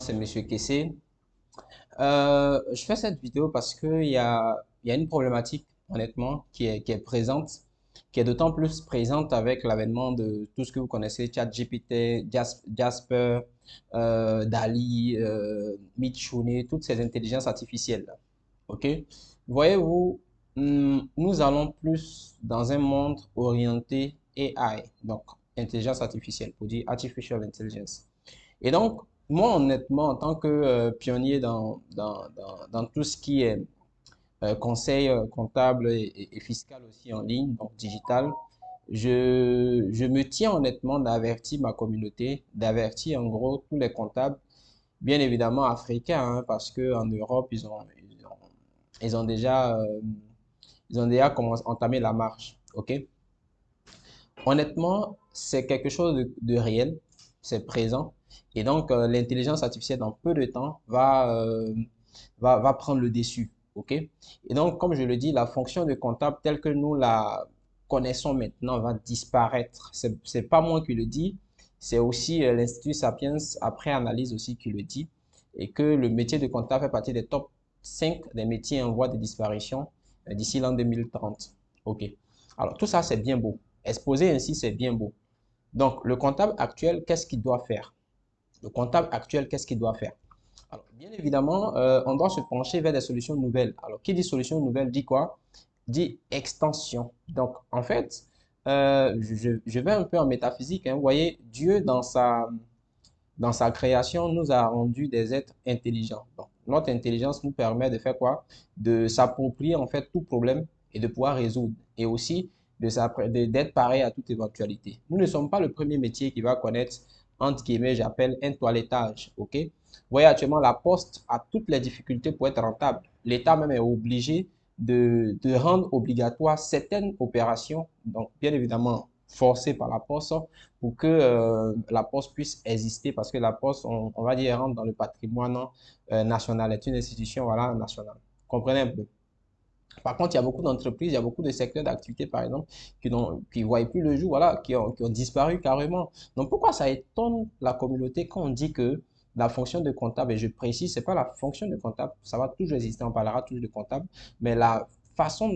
C'est Monsieur Kessé. Je fais cette vidéo parce qu'il y a une problématique, honnêtement, qui est présente, qui est d'autant plus présente avec l'avènement de tout ce que vous connaissez, ChatGPT, Jasper, DALL-E, Midjourney, toutes ces intelligences artificielles-là. OK? Voyez-vous, nous allons plus dans un monde orienté AI, donc intelligence artificielle, pour dire Artificial Intelligence. Et donc, moi, honnêtement, en tant que pionnier dans tout ce qui est conseil comptable et fiscal aussi en ligne, donc digital, je me tiens honnêtement d'avertir ma communauté, d'avertir en gros tous les comptables, bien évidemment africains, hein, parce qu'en Europe, ils ont déjà, entamé la marche. OK? Honnêtement, c'est quelque chose de réel, c'est présent. Et donc, l'intelligence artificielle, dans peu de temps, va prendre le dessus. OK? Et donc, comme je le dis, la fonction de comptable telle que nous la connaissons maintenant va disparaître. C'est pas moi qui le dis, c'est aussi l'Institut Sapiens, après analyse aussi, qui le dit. Et que le métier de comptable fait partie des top 5 des métiers en voie de disparition d'ici l'an 2030. OK. Alors, tout ça, c'est bien beau. Exposer ainsi, c'est bien beau. Donc, le comptable actuel, qu'est-ce qu'il doit faire? Le comptable actuel, qu'est-ce qu'il doit faire? Alors, bien évidemment, on doit se pencher vers des solutions nouvelles. Alors, qui dit solution nouvelle dit quoi? Dit extension. Donc, en fait, je vais un peu en métaphysique, hein. Vous voyez, Dieu, dans sa création, nous a rendu des êtres intelligents. Donc, notre intelligence nous permet de faire quoi? De s'approprier en fait tout problème et de pouvoir résoudre. Et aussi d'être pareil à toute éventualité. Nous ne sommes pas le premier métier qui va connaître, entre guillemets, j'appelle un toilettage. OK? Vous voyez, actuellement, la poste a toutes les difficultés pour être rentable. L'État même est obligé de rendre obligatoire certaines opérations, donc bien évidemment forcées par la poste, pour que la Poste puisse exister, parce que la Poste, on va dire, rentre dans le patrimoine national, est une institution voilà, nationale. Comprenez un peu. Par contre, il y a beaucoup d'entreprises, il y a beaucoup de secteurs d'activité, par exemple, qui ne voient plus le jour, voilà, qui ont disparu carrément. Donc, pourquoi ça étonne la communauté quand on dit que la fonction de comptable, et je précise, c'est pas la fonction de comptable, ça va toujours exister, on parlera toujours de comptable, mais la façon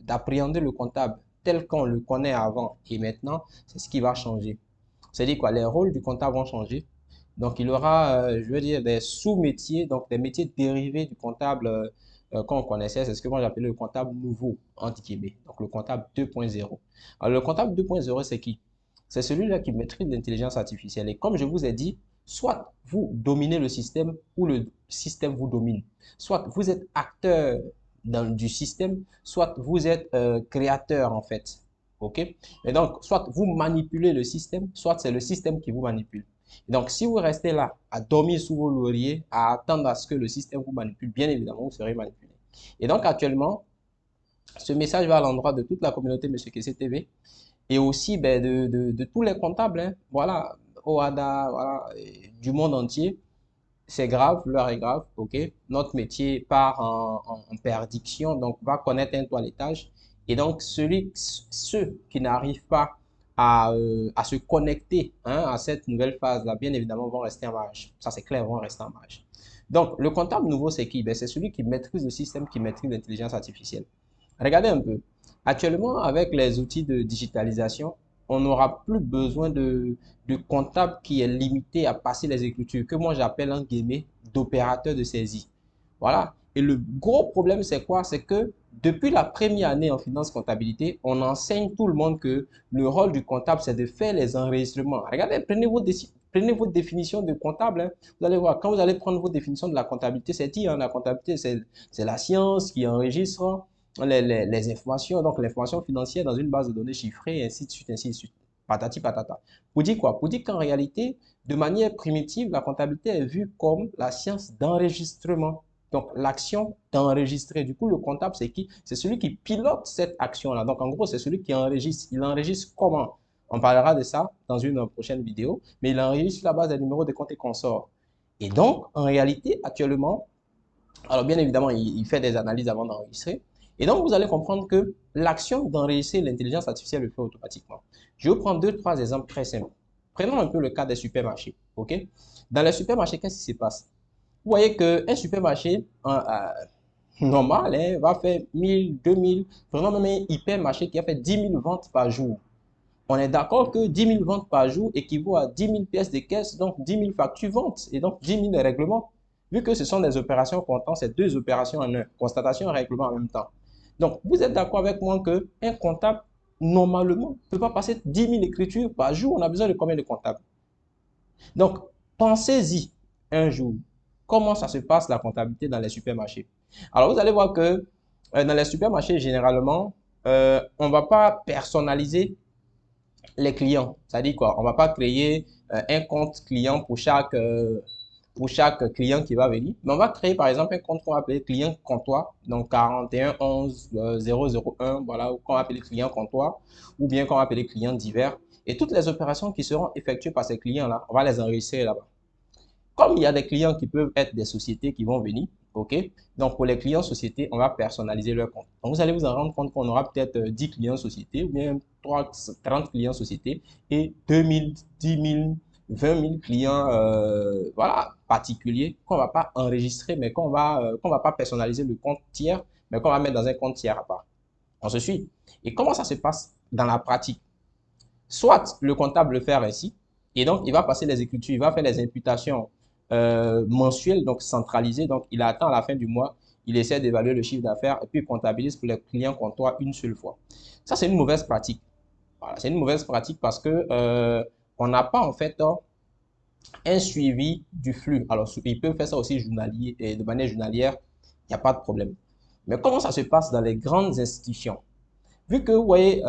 d'appréhender le comptable tel qu'on le connaît avant et maintenant, c'est ce qui va changer. C'est-à-dire quoi? Les rôles du comptable vont changer. Donc, il y aura, je veux dire, des sous-métiers, donc des métiers dérivés du comptable qu'on connaissait. C'est ce que moi j'appelle le comptable nouveau, entre guillemets. Donc, le comptable 2.0. Alors, le comptable 2.0, c'est qui? C'est celui-là qui maîtrise l'intelligence artificielle. Et comme je vous ai dit, soit vous dominez le système ou le système vous domine. Soit vous êtes acteur du système, soit vous êtes créateur, en fait. OK? Et donc, soit vous manipulez le système, soit c'est le système qui vous manipule. Et donc, si vous restez là, à dormir sous vos lauriers, à attendre à ce que le système vous manipule, bien évidemment, vous serez manipulé. Et donc, actuellement, ce message va à l'endroit de toute la communauté Monsieur Kessé TV et aussi ben, de tous les comptables, hein. Voilà, OADA, voilà, du monde entier. C'est grave, l'heure est grave, ok? Notre métier part en perdiction, donc va connaître un toilettage. Et donc, ceux qui n'arrivent pas à se connecter hein, à cette nouvelle phase-là, bien évidemment, vont rester en marge. Ça, c'est clair, vont rester en marge. Donc, le comptable nouveau, c'est qui? Ben, c'est celui qui maîtrise le système, qui maîtrise l'intelligence artificielle. Regardez un peu. Actuellement, avec les outils de digitalisation, on n'aura plus besoin de comptable qui est limité à passer les écritures, que moi j'appelle en guillemets d'opérateur de saisie. Voilà. Et le gros problème, c'est quoi? C'est que depuis la première année en finance comptabilité, on enseigne tout le monde que le rôle du comptable, c'est de faire les enregistrements. Regardez, prenez votre définition de comptable, hein. Vous allez voir, quand vous allez prendre votre définition de la comptabilité, c'est dit, hein, la comptabilité, c'est la science qui enregistre les informations, donc l'information financière dans une base de données chiffrée, ainsi de suite, ainsi de suite. Patati patata. Pour dire quoi? Pour dire qu'en réalité, de manière primitive, la comptabilité est vue comme la science d'enregistrement. Donc, l'action d'enregistrer. Du coup, le comptable, c'est qui? C'est celui qui pilote cette action-là. Donc, en gros, c'est celui qui enregistre. Il enregistre comment? On parlera de ça dans une prochaine vidéo, mais il enregistre sur la base des numéros de compte et consorts. Et donc, en réalité, actuellement, alors bien évidemment, il fait des analyses avant d'enregistrer. Et donc, vous allez comprendre que l'action d'enregistrer l'intelligence artificielle le fait automatiquement. Je vais vous prendre deux, trois exemples très simples. Prenons un peu le cas des supermarchés, ok? Dans les supermarchés, qu'est-ce qui se passe? Vous voyez qu'un supermarché normal hein, va faire 1000, 2000, prenons même un hypermarché qui a fait 10 000 ventes par jour. On est d'accord que 10 000 ventes par jour équivaut à 10 000 pièces de caisse, donc 10 000 factures ventes et donc 10 000 règlements. Vu que ce sont des opérations comptant, c'est deux opérations en un, constatation et règlement en même temps. Donc, vous êtes d'accord avec moi qu'un comptable, normalement, ne peut pas passer 10 000 écritures par jour. On a besoin de combien de comptables? Donc, pensez-y un jour, comment ça se passe la comptabilité dans les supermarchés. Alors, vous allez voir que dans les supermarchés, généralement, on ne va pas personnaliser les clients. Ça dit quoi? On va pas créer un compte client pour chaque client qui va venir. Mais on va créer par exemple un compte qu'on va appeler client comptoir. Donc 41 11 001, voilà, qu'on va appeler client comptoir ou bien qu'on va appeler client divers. Et toutes les opérations qui seront effectuées par ces clients-là, on va les enregistrer là-bas. Comme il y a des clients qui peuvent être des sociétés qui vont venir, ok? Donc, pour les clients sociétés, on va personnaliser leur compte. Donc, vous allez vous en rendre compte qu'on aura peut-être 10 clients sociétés ou bien 30 clients sociétés et 2000, 10 000, 20 000 clients voilà, particuliers qu'on ne va pas enregistrer, mais qu'on va pas personnaliser le compte tiers, mais qu'on va mettre dans un compte tiers à part. On se suit. Et comment ça se passe dans la pratique? Soit le comptable le fait ainsi, et donc il va passer les écritures, il va faire les imputations mensuelles, donc centralisées. Donc il attend à la fin du mois, il essaie d'évaluer le chiffre d'affaires et puis il comptabilise pour les clients comptoirs une seule fois. Ça, c'est une mauvaise pratique. Voilà, c'est une mauvaise pratique parce que on n'a pas en fait un suivi du flux. Alors, il peut faire ça aussi journalier, et de manière journalière, il n'y a pas de problème. Mais comment ça se passe dans les grandes institutions? Vu que, vous voyez,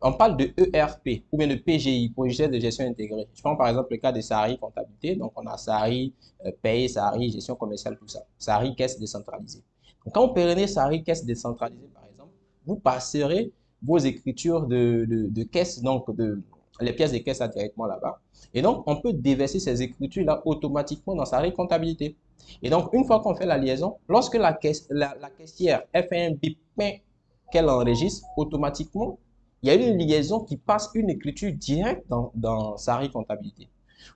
on parle de ERP ou bien de PGI, projet de gestion intégrée. Je prends par exemple le cas de SARI comptabilité. Donc, on a SARI paye, SARI gestion commerciale, tout ça. SARI caisse décentralisée. Donc, quand vous prenez SARI caisse décentralisée, par exemple, vous passerez vos écritures de caisse, donc les pièces de caisse directement là-bas. Et donc, on peut déverser ces écritures-là automatiquement dans SARI comptabilité. Et donc, une fois qu'on fait la liaison, lorsque la caissière fait un bip qu'elle enregistre, automatiquement, il y a une liaison qui passe une écriture directe dans SARI comptabilité.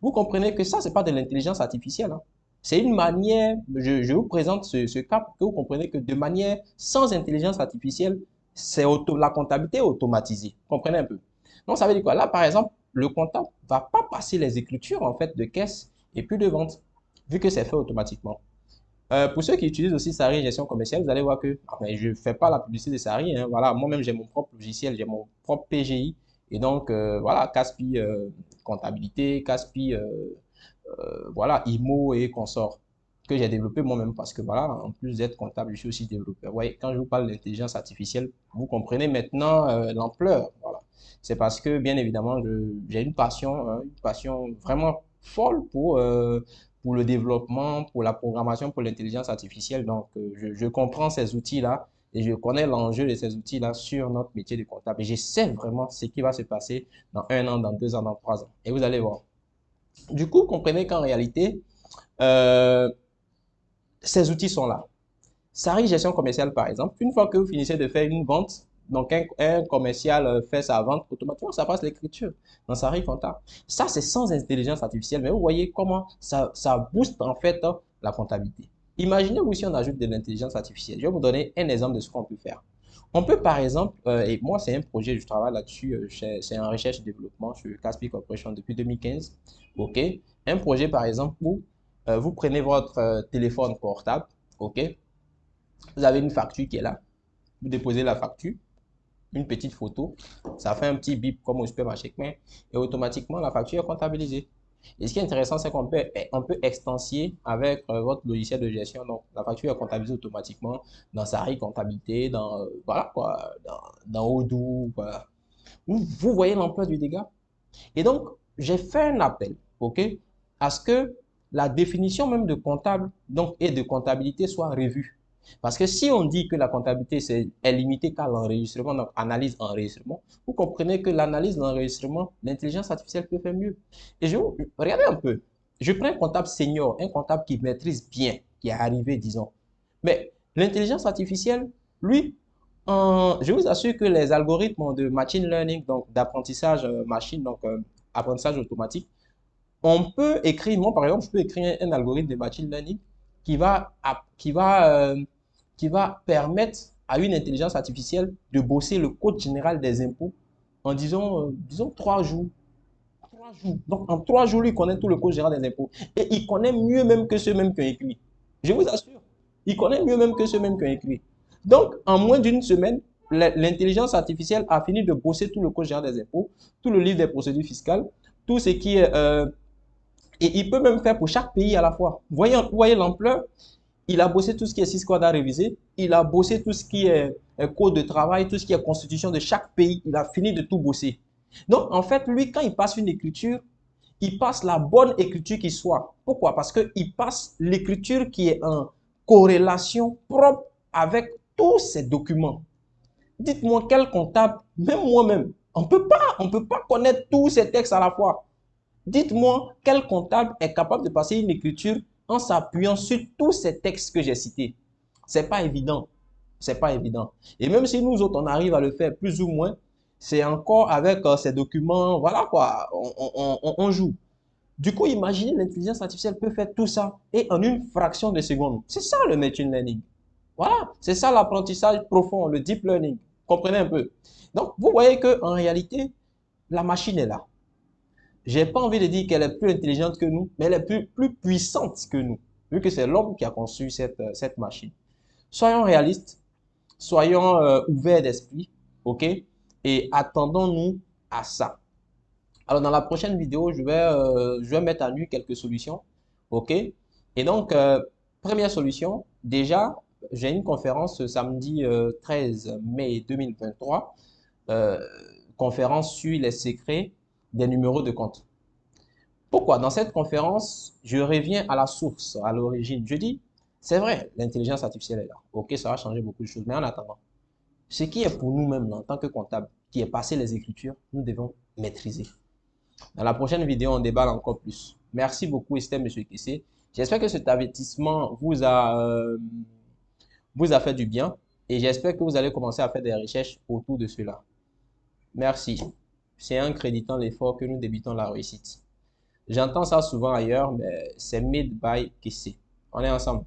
Vous comprenez que ça, ce n'est pas de l'intelligence artificielle. Hein. C'est une manière, je vous présente ce cas pour que vous compreniez que de manière sans intelligence artificielle, la comptabilité est automatisée. Vous comprenez un peu? Donc, ça veut dire quoi? Là, par exemple, le comptable ne va pas passer les écritures en fait de caisse et puis de vente, vu que c'est fait automatiquement. Pour ceux qui utilisent aussi Sari Gestion Commerciale, vous allez voir que je ne fais pas la publicité de Sari. Hein, voilà, moi-même, j'ai mon propre logiciel, j'ai mon propre PGI. Et donc, voilà, Caspi Comptabilité, Caspi, voilà, IMO et consorts que j'ai développé moi-même parce que, voilà, en plus d'être comptable, je suis aussi développeur. Ouais, quand je vous parle d'intelligence artificielle, vous comprenez maintenant l'ampleur. Voilà. C'est parce que, bien évidemment, j'ai une passion vraiment folle pour le développement, pour la programmation, pour l'intelligence artificielle. Donc, je comprends ces outils-là et je connais l'enjeu de ces outils-là sur notre métier de comptable. Et je sais vraiment ce qui va se passer dans un an, dans 2 ans, dans 3 ans. Et vous allez voir. Du coup, comprenez qu'en réalité, euh, ces outils sont là. Sari Gestion Commerciale, par exemple, une fois que vous finissez de faire une vente, donc un commercial fait sa vente, automatiquement, ça passe l'écriture dans Sari Compta. Ça, c'est sans intelligence artificielle, mais vous voyez comment ça booste en fait la comptabilité. Imaginez-vous si on ajoute de l'intelligence artificielle. Je vais vous donner un exemple de ce qu'on peut faire. On peut par exemple, et moi c'est un projet, je travaille là-dessus, c'est en recherche et développement sur Caspi Corporation depuis 2015. Ok, un projet par exemple où vous prenez votre téléphone portable, ok, vous avez une facture qui est là. Vous déposez la facture, une petite photo. Ça fait un petit bip comme au supermarché. Et automatiquement, la facture est comptabilisée. Et ce qui est intéressant, c'est qu'on peut extensier avec votre logiciel de gestion. Donc, la facture est comptabilisée automatiquement dans Sari comptabilité, voilà quoi, dans Odoo. Voilà. Vous voyez l'ampleur du dégât? Et donc, j'ai fait un appel, ok, à ce que la définition même de comptable donc, et de comptabilité soit revue. Parce que si on dit que la comptabilité est limitée qu'à l'enregistrement, donc analyse-enregistrement, vous comprenez que l'analyse, l'enregistrement, l'intelligence artificielle peut faire mieux. Et regardez un peu, je prends un comptable senior, un comptable qui maîtrise bien, qui est arrivé, disons. Mais l'intelligence artificielle, lui, je vous assure que les algorithmes de machine learning, donc d'apprentissage machine, donc apprentissage automatique, on peut écrire, moi par exemple, je peux écrire un algorithme de machine learning qui va, qui va permettre à une intelligence artificielle de bosser le code général des impôts en disons 3 jours. 3 jours. Donc en 3 jours, lui, il connaît tout le code général des impôts. Et il connaît mieux même que ceux mêmes qui ont écrit. Je vous assure. Il connaît mieux même que ceux mêmes qui ont écrit. Donc en moins d'une semaine, l'intelligence artificielle a fini de bosser tout le code général des impôts, tout le livre des procédures fiscales, tout ce qui est et il peut même faire pour chaque pays à la fois. Vous voyez l'ampleur? Il a bossé tout ce qui est Cisco à réviser. Il a bossé tout ce qui est code de travail, tout ce qui est constitution de chaque pays. Il a fini de tout bosser. Donc, en fait, lui, quand il passe une écriture, il passe la bonne écriture qui soit. Pourquoi? Parce qu'il passe l'écriture qui est en corrélation propre avec tous ces documents. Dites-moi quel comptable, même moi-même, on peut pas connaître tous ces textes à la fois. Dites-moi quel comptable est capable de passer une écriture en s'appuyant sur tous ces textes que j'ai cités. C'est pas évident. C'est pas évident. Et même si nous autres, on arrive à le faire plus ou moins, c'est encore avec ces documents, voilà quoi, on joue. Du coup, imaginez, l'intelligence artificielle peut faire tout ça et en une fraction de seconde. C'est ça le machine learning. Voilà, c'est ça l'apprentissage profond, le deep learning. Comprenez un peu. Donc, vous voyez que en réalité, la machine est là. J'ai pas envie de dire qu'elle est plus intelligente que nous, mais elle est plus puissante que nous, vu que c'est l'homme qui a conçu cette machine. Soyons réalistes, soyons ouverts d'esprit, ok? Et attendons-nous à ça. Alors, dans la prochaine vidéo, je vais mettre à nu quelques solutions, ok? Et donc, première solution, déjà, j'ai une conférence ce samedi 13 mai 2023, euh, conférence sur les secrets des numéros de compte. Pourquoi? Dans cette conférence, je reviens à la source, à l'origine. Je dis, c'est vrai, l'intelligence artificielle est là. Ok, ça va changer beaucoup de choses. Mais en attendant, ce qui est pour nous-mêmes en tant que comptable, qui est passé les écritures, nous devons maîtriser. Dans la prochaine vidéo, on déballe encore plus. Merci beaucoup, Esther, Monsieur Kessé. J'espère que cet avertissement vous a fait du bien et j'espère que vous allez commencer à faire des recherches autour de cela. Merci. C'est en créditant l'effort que nous débutons la réussite. J'entends ça souvent ailleurs, mais c'est made by Kessé. On est ensemble.